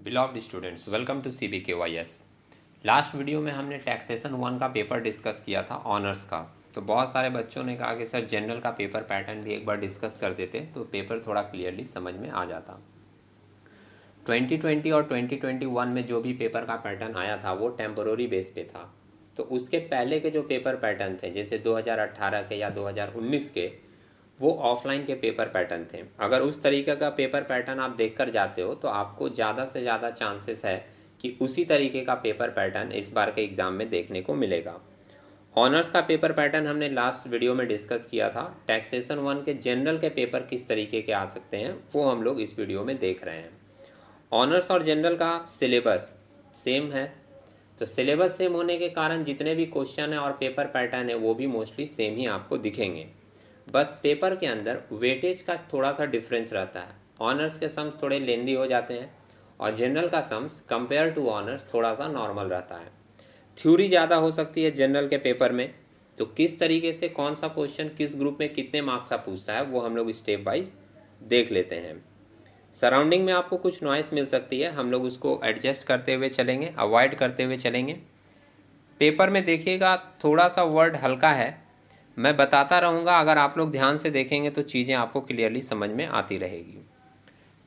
बिलॉव्ड students, welcome to CBKYS। Last video में हमने taxation 1 का पेपर डिस्कस किया था, ऑनर्स का। तो बहुत सारे बच्चों ने कहा कि सर जनरल का पेपर पैटर्न भी एक बार डिस्कस कर देते तो पेपर थोड़ा क्लियरली समझ में आ जाता। 2020 और 2021 में जो भी पेपर का पैटर्न आया था वो टेम्पोररी बेस पे था। तो उसके पहले के जो पेपर पैटर्न थे, जैसे 2018 के या 2019 के, वो ऑफलाइन के पेपर पैटर्न थे। अगर उस तरीके का पेपर पैटर्न आप देखकर जाते हो तो आपको ज़्यादा से ज़्यादा चांसेस है कि उसी तरीके का पेपर पैटर्न इस बार के एग्ज़ाम में देखने को मिलेगा। ऑनर्स का पेपर पैटर्न हमने लास्ट वीडियो में डिस्कस किया था। टैक्सेशन 1 के जनरल के पेपर किस तरीके के आ सकते हैं वो हम लोग इस वीडियो में देख रहे हैं। ऑनर्स और जनरल का सिलेबस सेम है, तो सिलेबस सेम होने के कारण जितने भी क्वेश्चन है और पेपर पैटर्न है वो भी मोस्टली सेम ही आपको दिखेंगे। बस पेपर के अंदर वेटेज का थोड़ा सा डिफरेंस रहता है। ऑनर्स के सम्स थोड़े लेंदी हो जाते हैं और जनरल का सम्स कंपेयर टू ऑनर्स थोड़ा सा नॉर्मल रहता है। थ्योरी ज़्यादा हो सकती है जनरल के पेपर में, तो किस तरीके से कौन सा क्वेश्चन किस ग्रुप में कितने मार्क्स का पूछता है वो हम लोग स्टेप वाइज देख लेते हैं। सराउंडिंग में आपको कुछ नॉइस मिल सकती है, हम लोग उसको एडजस्ट करते हुए चलेंगे, अवॉइड करते हुए चलेंगे। पेपर में देखिएगा थोड़ा सा वर्ड हल्का है, मैं बताता रहूँगा, अगर आप लोग ध्यान से देखेंगे तो चीज़ें आपको क्लियरली समझ में आती रहेगी।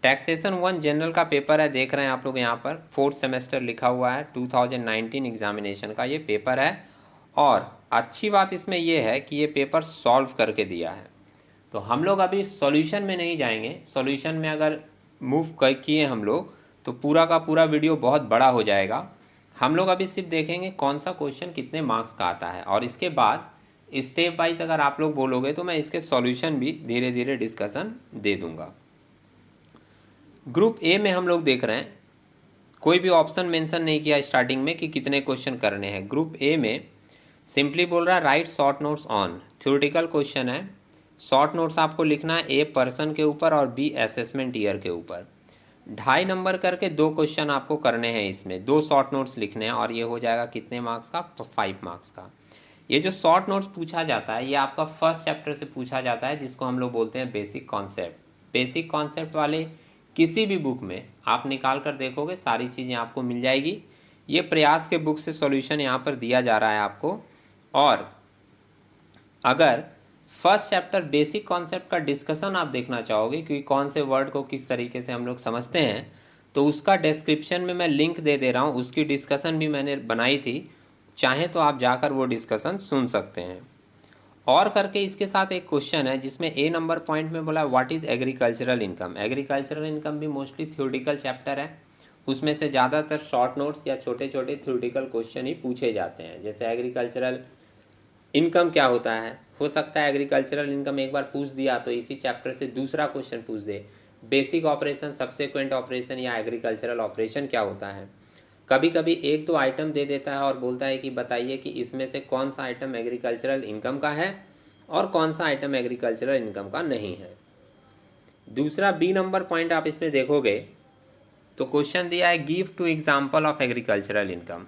टैक्सेशन 1 जनरल का पेपर है, देख रहे हैं आप लोग यहाँ पर 4th सेमेस्टर लिखा हुआ है। 2019 एग्जामिनेशन का ये पेपर है और अच्छी बात इसमें ये है कि ये पेपर सॉल्व करके दिया है। तो हम लोग अभी सॉल्यूशन में नहीं जाएंगे। सॉल्यूशन में अगर मूव किए हम लोग तो पूरा का पूरा वीडियो बहुत बड़ा हो जाएगा। हम लोग अभी सिर्फ देखेंगे कौन सा क्वेश्चन कितने मार्क्स का आता है और इसके बाद स्टेप वाइज अगर आप लोग बोलोगे तो मैं इसके सॉल्यूशन भी धीरे धीरे डिस्कशन दे दूंगा। ग्रुप ए में हम लोग देख रहे हैं, कोई भी ऑप्शन मेंशन नहीं किया स्टार्टिंग में कि कितने क्वेश्चन करने हैं। ग्रुप ए में सिंपली बोल रहा है right short notes on, theoretical question है। शॉर्ट नोट्स आपको लिखना है ए पर्सन के ऊपर और बी असेसमेंट ईयर के ऊपर। 2.5 नंबर करके 2 क्वेश्चन आपको करने हैं, इसमें 2 शॉर्ट नोट्स लिखने हैं और ये हो जाएगा कितने मार्क्स का? 5 मार्क्स का। ये जो शॉर्ट नोट्स पूछा जाता है ये आपका फर्स्ट चैप्टर से पूछा जाता है, जिसको हम लोग बोलते हैं बेसिक कॉन्सेप्ट। बेसिक कॉन्सेप्ट वाले किसी भी बुक में आप निकाल कर देखोगे सारी चीज़ें आपको मिल जाएगी। ये प्रयास के बुक से सॉल्यूशन यहाँ पर दिया जा रहा है आपको। और अगर फर्स्ट चैप्टर बेसिक कॉन्सेप्ट का डिस्कशन आप देखना चाहोगे कि कौन से वर्ड को किस तरीके से हम लोग समझते हैं, तो उसका डिस्क्रिप्शन में मैं लिंक दे रहा हूँ, उसकी डिस्कशन भी मैंने बनाई थी, चाहें तो आप जाकर वो डिस्कशन सुन सकते हैं। और करके इसके साथ एक क्वेश्चन है जिसमें ए नंबर पॉइंट में बोला what is agricultural income. Agricultural income भी मोस्टली थ्योरेटिकल चैप्टर है, उसमें से ज़्यादातर शॉर्ट नोट्स या छोटे छोटे थ्योरेटिकल क्वेश्चन ही पूछे जाते हैं। जैसे एग्रीकल्चरल इनकम क्या होता है, हो सकता है एग्रीकल्चरल इनकम एक बार पूछ दिया तो इसी चैप्टर से दूसरा क्वेश्चन पूछ दे। बेसिक ऑपरेशन, सब्सिक्वेंट ऑपरेशन या एग्रीकल्चरल ऑपरेशन क्या होता है। कभी कभी 1-2 आइटम दे देता है और बोलता है कि बताइए कि इसमें से कौन सा आइटम एग्रीकल्चरल इनकम का है और कौन सा आइटम एग्रीकल्चरल इनकम का नहीं है। दूसरा बी नंबर पॉइंट आप इसमें देखोगे तो क्वेश्चन दिया है give 2 example of agricultural income.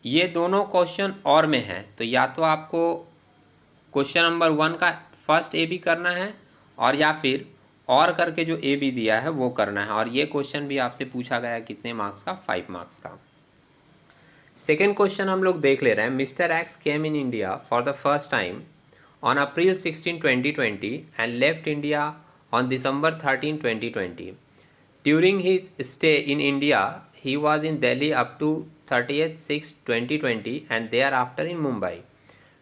ये दोनों क्वेश्चन और में है, तो या तो आपको क्वेश्चन नंबर 1 का फर्स्ट ए बी करना है और या फिर और करके जो ए बी दिया है वो करना है। और ये क्वेश्चन भी आपसे पूछा गया है कितने मार्क्स का? 5 मार्क्स का। सेकेंड क्वेश्चन हम लोग देख ले रहे हैं। Mister x came in India for the first time on April 16, 2020 and left India on December 13, 2020। During his stay in India he was in Delhi up to 30th 6 2020 and thereafter in Mumbai.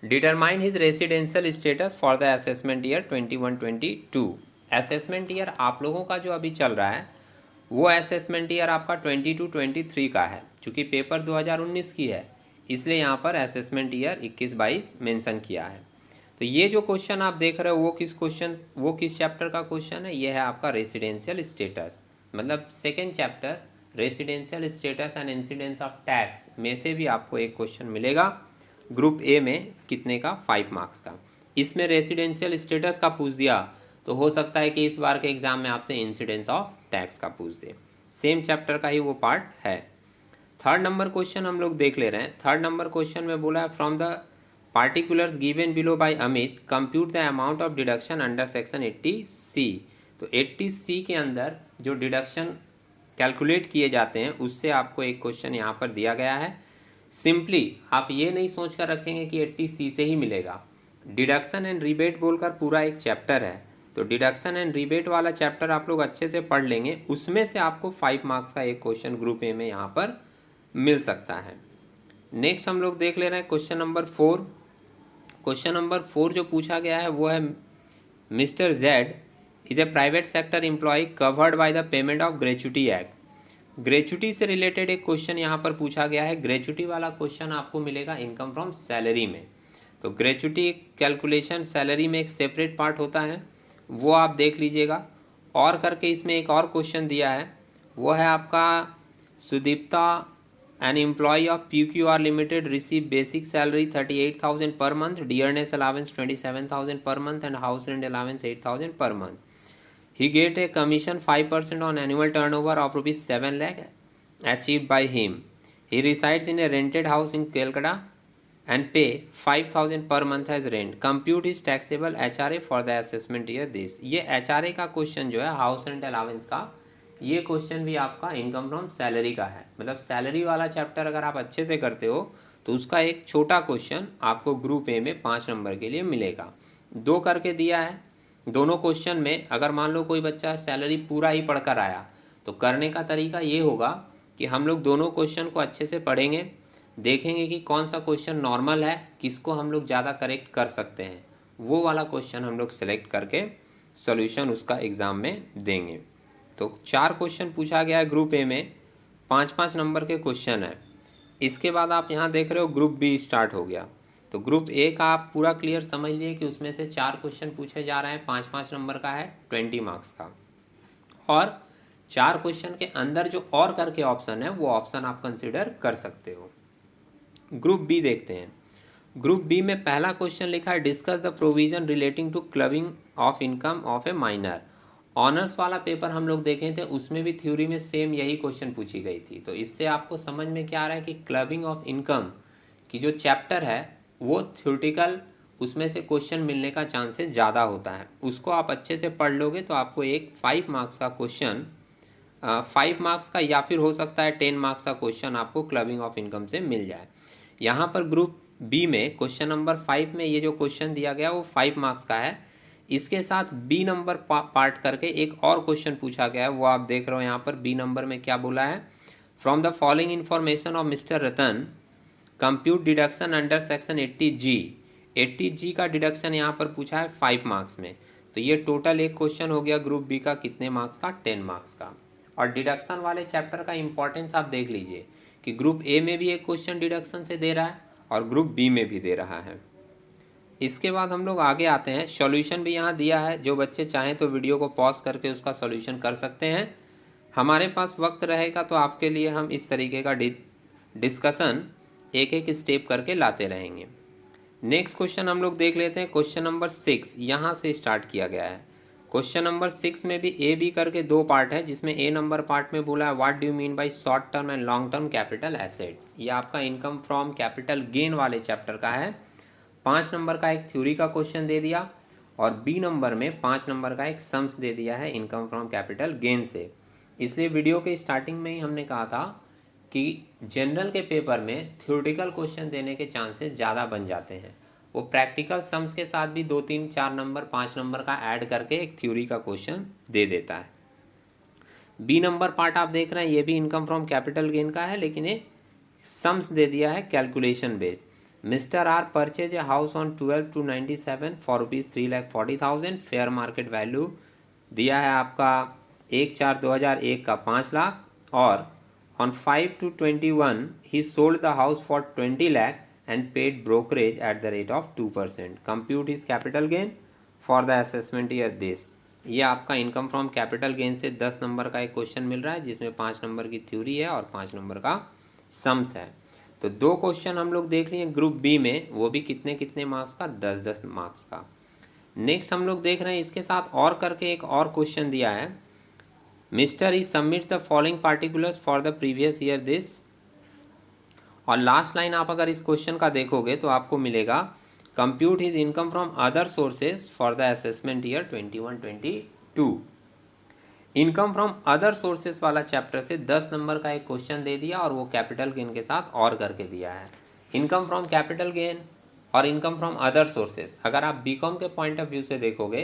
Determine his residential status for the assessment year 21-22. assessment year आप लोगों का जो अभी चल रहा है वो assessment year आपका 22-23 का है। चूँकि पेपर 2019 की है इसलिए यहाँ पर assessment year 21-22 मेंशन किया है। तो ये जो क्वेश्चन आप देख रहे हो वो किस चैप्टर का क्वेश्चन है? ये है आपका रेसिडेंशियल स्टेटस, मतलब second chapter residential status and incidence of tax में से भी आपको एक क्वेश्चन मिलेगा ग्रुप ए में, कितने का? 5 मार्क्स का। इसमें रेसिडेंशियल स्टेटस का पूछ दिया तो हो सकता है कि इस बार के एग्जाम में आपसे इंसिडेंस ऑफ टैक्स का पूछ दे, सेम चैप्टर का ही वो पार्ट है। थर्ड नंबर क्वेश्चन हम लोग देख ले रहे हैं। थर्ड नंबर क्वेश्चन में बोला है from the particulars given below by Amit compute the amount of deduction under section 80C। तो 80C के अंदर जो डिडक्शन कैलकुलेट किए जाते हैं, उससे आपको एक क्वेश्चन यहाँ पर दिया गया है। सिंपली आप ये नहीं सोच कर रखेंगे कि 80C से ही मिलेगा। डिडक्शन एंड रिबेट बोलकर पूरा एक चैप्टर है, तो डिडक्शन एंड रिबेट वाला चैप्टर आप लोग अच्छे से पढ़ लेंगे, उसमें से आपको 5 मार्क्स का एक क्वेश्चन ग्रुप ए में यहाँ पर मिल सकता है। नेक्स्ट हम लोग देख ले रहे हैं क्वेश्चन नंबर 4। क्वेश्चन नंबर 4 जो पूछा गया है वो है mister Z is a private sector employee covered by the payment of gratuity act. Gratuity से रिलेटेड एक क्वेश्चन यहाँ पर पूछा गया है। ग्रेच्युटी वाला क्वेश्चन आपको मिलेगा इनकम फ्रॉम सैलरी में। तो ग्रेच्युटी कैलकुलेशन सैलरी में एक सेपरेट पार्ट होता है, वो आप देख लीजिएगा। और करके इसमें एक और क्वेश्चन दिया है, वो है आपका Sudipta an employee of PQR limited receive basic salary 38,000 per month, dearness allowance 27,000 per month and house rent allowance 8,000 per month. He get a commission 5% on annual turnover of rupees 7 lakh achieved by him. He resides in a rented house in Calcutta and pay 5,000 per month as rent. Compute his taxable HRA for the assessment year this. ये HRA का question जो है house rent allowance का, ये question भी आपका income from salary का है। मतलब सैलरी वाला चैप्टर अगर आप अच्छे से करते हो तो उसका एक छोटा क्वेश्चन आपको ग्रुप ए में 5 नंबर के लिए मिलेगा। 2 करके दिया है। दोनों क्वेश्चन में अगर मान लो कोई बच्चा सैलरी पूरा ही पढ़कर आया तो करने का तरीका ये होगा कि हम लोग दोनों क्वेश्चन को अच्छे से पढ़ेंगे, देखेंगे कि कौन सा क्वेश्चन नॉर्मल है, किसको हम लोग ज़्यादा करेक्ट कर सकते हैं, वो वाला क्वेश्चन हम लोग सेलेक्ट करके सॉल्यूशन उसका एग्ज़ाम में देंगे। तो 4 क्वेश्चन पूछा गया है ग्रुप ए में, 5-5 नंबर के क्वेश्चन है। इसके बाद आप यहाँ देख रहे हो ग्रुप बी स्टार्ट हो गया। तो ग्रुप ए का आप पूरा क्लियर समझ लिए कि उसमें से 4 क्वेश्चन पूछे जा रहे हैं, 5-5 नंबर का है, 20 मार्क्स का। और 4 क्वेश्चन के अंदर जो और करके ऑप्शन है वो ऑप्शन आप कंसिडर कर सकते हो। ग्रुप बी देखते हैं। ग्रुप बी में पहला क्वेश्चन लिखा है discuss the provision relating to clubbing of income of a minor. Honours वाला पेपर हम लोग देखे थे, उसमें भी थ्योरी में सेम यही क्वेश्चन पूछी गई थी। तो इससे आपको समझ में क्या आ रहा है कि क्लबिंग ऑफ इनकम की जो चैप्टर है वो थ्योरेटिकल, उसमें से क्वेश्चन मिलने का चांसेस ज़्यादा होता है। उसको आप अच्छे से पढ़ लोगे तो आपको एक 5 मार्क्स का क्वेश्चन, 5 मार्क्स का या फिर हो सकता है 10 मार्क्स का क्वेश्चन आपको क्लबिंग ऑफ इनकम से मिल जाए। यहाँ पर ग्रुप बी में क्वेश्चन नंबर 5 में ये जो क्वेश्चन दिया गया वो 5 मार्क्स का है। इसके साथ बी नंबर पार्ट करके एक और क्वेश्चन पूछा गया है, वो आप देख रहे हो यहाँ पर। बी नंबर में क्या बोला है, from the following information of mister Ratan compute deduction under section 80G। 80G का डिडक्शन यहाँ पर पूछा है 5 मार्क्स में। तो ये टोटल एक क्वेश्चन हो गया ग्रुप बी का, कितने मार्क्स का, 10 मार्क्स का। और डिडक्शन वाले चैप्टर का इंपॉर्टेंस आप देख लीजिए कि ग्रुप ए में भी एक क्वेश्चन डिडक्शन से दे रहा है और ग्रुप बी में भी दे रहा है। इसके बाद हम लोग आगे आते हैं। सॉल्यूशन भी यहाँ दिया है, जो बच्चे चाहें तो वीडियो को पॉज करके उसका सॉल्यूशन कर सकते हैं। हमारे पास वक्त रहेगा तो आपके लिए हम इस तरीके का डिस्कशन एक एक स्टेप करके लाते रहेंगे। नेक्स्ट क्वेश्चन हम लोग देख लेते हैं। क्वेश्चन नंबर 6 यहाँ से स्टार्ट किया गया है। क्वेश्चन नंबर 6 में भी ए बी करके 2 पार्ट है, जिसमें ए नंबर पार्ट में बोला है what do you mean by short term and long term capital asset. ये आपका इनकम फ्रॉम कैपिटल गेन वाले चैप्टर का है। 5 नंबर का एक थ्योरी का क्वेश्चन दे दिया और बी नंबर में 5 नंबर का एक सम्स दे दिया है इनकम फ्रॉम कैपिटल गेन से। इसलिए वीडियो के स्टार्टिंग में ही हमने कहा था कि जनरल के पेपर में थ्योरेटिकल क्वेश्चन देने के चांसेस ज़्यादा बन जाते हैं। वो प्रैक्टिकल सम्स के साथ भी 2, 3, 4 नंबर 5 नंबर का ऐड करके एक थ्योरी का क्वेश्चन दे देता है। बी नंबर पार्ट आप देख रहे हैं, ये भी इनकम फ्रॉम कैपिटल गेन का है, लेकिन ये सम्स दे दिया है calculation based. Mister R purchase a house on 12/2/97 for rupees 3,40,000। Fair market value दिया है आपका 1/4/2001 का 5 लाख और on 5/2/21 he sold the house for 20 lakh and paid brokerage at the rate of 2%. Compute his capital gain for the assessment year this. ये आपका income from capital gain से 10 number का एक क्वेश्चन मिल रहा है, जिसमें 5 नंबर की थ्योरी है और 5 नंबर का सम्स है। तो 2 क्वेश्चन हम लोग देख लिए ग्रुप बी में, वो भी कितने कितने मार्क्स का, 10-10 मार्क्स का। नेक्स्ट हम लोग देख रहे हैं, इसके साथ और करके एक और क्वेश्चन दिया है, mister he submits the following particulars for the previous year this. और लास्ट लाइन आप अगर इस क्वेश्चन का देखोगे तो आपको मिलेगा compute his income from other sources for the assessment year 21-22। Income from other sources वाला चैप्टर से 10 नंबर का एक क्वेश्चन दे दिया और वो कैपिटल गेन के साथ और करके दिया है। इनकम फ्रॉम कैपिटल गेन और इनकम फ्रॉम अदर सोर्सेस, अगर आप बीकॉम के पॉइंट ऑफ व्यू से देखोगे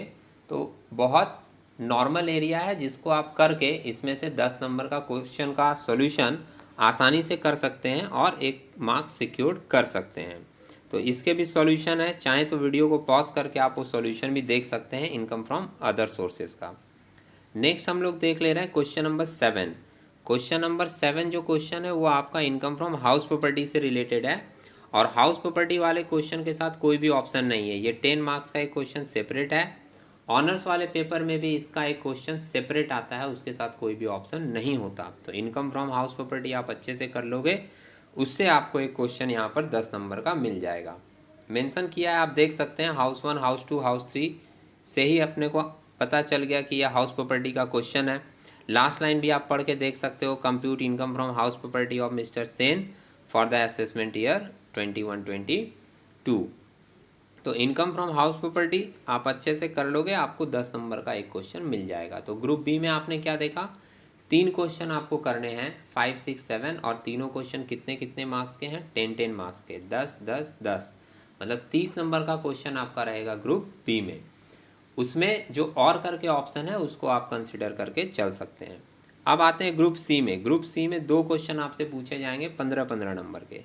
तो बहुत नॉर्मल एरिया है जिसको आप करके इसमें से 10 नंबर का क्वेश्चन का सॉल्यूशन आसानी से कर सकते हैं और एक मार्क्स सिक्योर कर सकते हैं। तो इसके भी सॉल्यूशन है, चाहे तो वीडियो को पॉज करके आप वो सॉल्यूशन भी देख सकते हैं इनकम फ्रॉम अदर सोर्सेज का। नेक्स्ट हम लोग देख ले रहे हैं क्वेश्चन नंबर 7। क्वेश्चन नंबर 7 जो क्वेश्चन है वो आपका इनकम फ्रॉम हाउस प्रॉपर्टी से रिलेटेड है और हाउस प्रॉपर्टी वाले क्वेश्चन के साथ कोई भी ऑप्शन नहीं है। ये 10 मार्क्स का एक क्वेश्चन सेपरेट है। ऑनर्स वाले पेपर में भी इसका एक क्वेश्चन सेपरेट आता है, उसके साथ कोई भी ऑप्शन नहीं होता। तो इनकम फ्रॉम हाउस प्रॉपर्टी आप अच्छे से कर लोगे, उससे आपको एक क्वेश्चन यहाँ पर 10 नंबर का मिल जाएगा। मेंशन किया है, आप देख सकते हैं हाउस 1, हाउस 2, हाउस 3 से ही अपने को पता चल गया कि यह हाउस प्रॉपर्टी का क्वेश्चन है। लास्ट लाइन भी आप पढ़ के देख सकते हो, compute income from house property of mister Sen for the assessment year 21-22। तो इनकम फ्रॉम हाउस प्रॉपर्टी आप अच्छे से कर लोगे, आपको 10 नंबर का एक क्वेश्चन मिल जाएगा। तो ग्रुप बी में आपने क्या देखा, 3 क्वेश्चन आपको करने हैं 5, 6, 7 और तीनों क्वेश्चन कितने कितने मार्क्स के हैं, 10-10 मार्क्स के, 10, 10, 10, मतलब 30 नंबर का क्वेश्चन आपका रहेगा ग्रुप बी में। उसमें जो और करके ऑप्शन है उसको आप कंसिडर करके चल सकते हैं। अब आते हैं ग्रुप सी में। ग्रुप सी में 2 क्वेश्चन आपसे पूछे जाएंगे 15-15 नंबर के।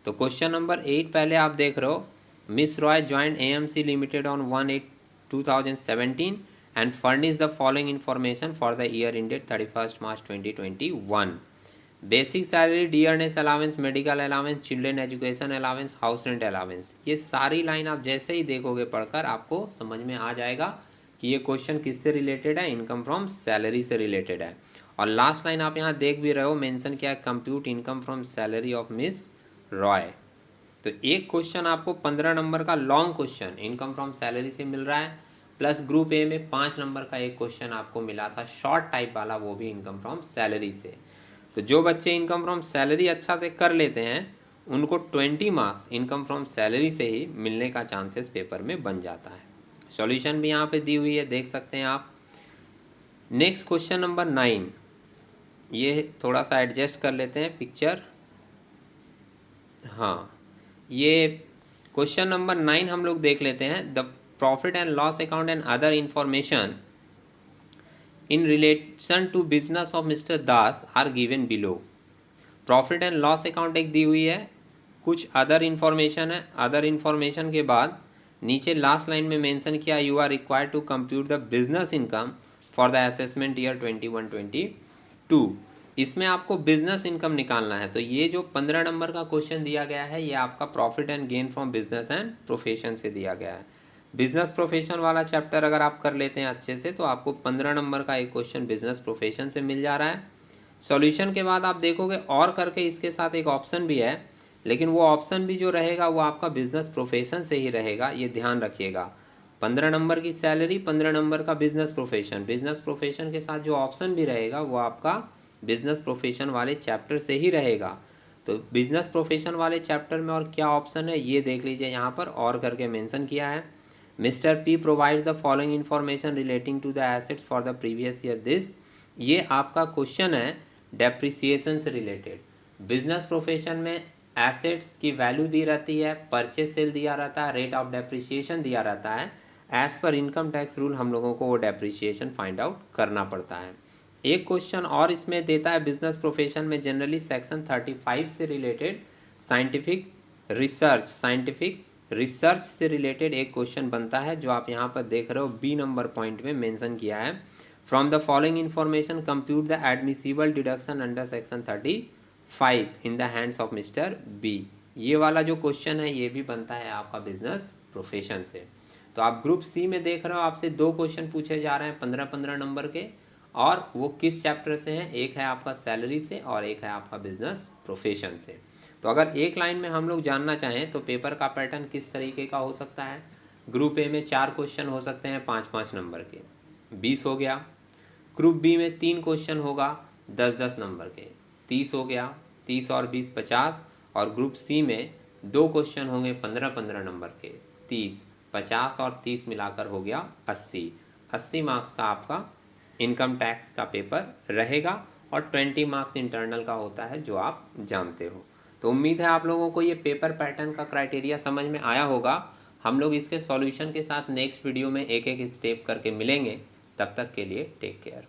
तो क्वेश्चन नंबर 8 पहले आप देख रहे हो, miss Roy joined AMC limited on 1/8/2017 and furnish the following information for the year ended 31 March 2021। Basic salary, dearness allowance, medical allowance, children education allowance, house rent allowance, ये सारी लाइन आप जैसे ही देखोगे पढ़कर आपको समझ में आ जाएगा कि ये क्वेश्चन किससे रिलेटेड है, इनकम फ्रॉम सैलरी से रिलेटेड है। और लास्ट लाइन आप यहाँ देख भी रहे हो, मेंशन किया है compute income from salary of miss Roy. तो एक क्वेश्चन आपको 15 नंबर का long question income from salary से मिल रहा है, प्लस ग्रुप ए में 5 नंबर का एक क्वेश्चन आपको मिला था शॉर्ट टाइप वाला, वो भी इनकम फ्रॉम सैलरी से। तो जो बच्चे इनकम फ्रॉम सैलरी अच्छा से कर लेते हैं उनको 20 मार्क्स इनकम फ्रॉम सैलरी से ही मिलने का चांसेस पेपर में बन जाता है। सॉल्यूशन भी यहाँ पे दी हुई है, देख सकते हैं आप। नेक्स्ट क्वेश्चन नंबर 9, ये थोड़ा सा एडजस्ट कर लेते हैं पिक्चर। हाँ, ये क्वेश्चन नंबर 9 हम लोग देख लेते हैं। The profit and loss account and other information in relation to business of Mr. Das are given below। Profit and loss account एक दी हुई है, कुछ अदर इन्फॉर्मेशन है। अदर इन्फॉर्मेशन के बाद नीचे लास्ट लाइन में मेंशन किया you are required to compute the business income for the assessment year 21-22। इसमें आपको बिजनेस इनकम निकालना है। तो ये जो 15 नंबर का क्वेश्चन दिया गया है ये आपका profit and gain from business and profession से दिया गया है। बिजनेस प्रोफेशन वाला चैप्टर अगर आप कर लेते हैं अच्छे से तो आपको 15 नंबर का एक क्वेश्चन बिजनेस प्रोफेशन से मिल जा रहा है। सॉल्यूशन के बाद आप देखोगे और करके इसके साथ एक ऑप्शन भी है, लेकिन वो ऑप्शन भी जो रहेगा वो आपका बिजनेस प्रोफेशन से ही रहेगा, ये ध्यान रखिएगा। 15 नंबर की सैलरी, 15 नंबर का बिजनेस प्रोफेशन, बिजनेस प्रोफेशन के साथ जो ऑप्शन भी रहेगा वो आपका बिजनेस प्रोफेशन वाले चैप्टर से ही रहेगा। तो बिजनेस प्रोफेशन वाले चैप्टर में और क्या ऑप्शन है ये देख लीजिए, यहाँ पर और करके मेंशन किया है। Mister P provides the following information relating to the assets for the previous year this. ये आपका क्वेश्चन है डेप्रिसिएशन से रिलेटेड। बिजनेस प्रोफेशन में एसेट्स की वैल्यू दी रहती है, परचेज सेल दिया रहता है, रेट ऑफ डेप्रिसिएशन दिया रहता है। As per income tax rule हम लोगों को वो डेप्रिसिएशन फाइंड आउट करना पड़ता है। एक क्वेश्चन और इसमें देता है बिजनेस प्रोफेशन में जनरली सेक्शन 35 से रिलेटेड साइंटिफिक रिसर्च से रिलेटेड एक क्वेश्चन बनता है जो आप यहाँ पर देख रहे हो बी नंबर पॉइंट में मेंशन किया है। From the following information compute the admissible deduction under section 35 in the hands of mister B. ये वाला जो क्वेश्चन है ये भी बनता है आपका बिजनेस प्रोफेशन से। तो आप ग्रुप सी में देख रहे हो आपसे 2 क्वेश्चन पूछे जा रहे हैं 15-15 नंबर के, और वो किस चैप्टर से हैं, एक है आपका सैलरी से और एक है आपका बिजनेस प्रोफेशन से। तो अगर एक लाइन में हम लोग जानना चाहें तो पेपर का पैटर्न किस तरीके का हो सकता है। ग्रुप ए में 4 क्वेश्चन हो सकते हैं 5-5 नंबर के, 20 हो गया। ग्रुप बी में 3 क्वेश्चन होगा 10-10 नंबर के, 30 हो गया। 30 और 20 50। और ग्रुप सी में 2 क्वेश्चन होंगे 15-15 नंबर के, 30, 50 और 30 मिलाकर हो गया 80 मार्क्स का आपका इनकम टैक्स का पेपर रहेगा और 20 मार्क्स इंटरनल का होता है, जो आप जानते हो। तो उम्मीद है आप लोगों को ये पेपर पैटर्न का क्राइटेरिया समझ में आया होगा। हम लोग इसके सॉल्यूशन के साथ नेक्स्ट वीडियो में एक एक स्टेप करके मिलेंगे। तब तक के लिए टेक केयर।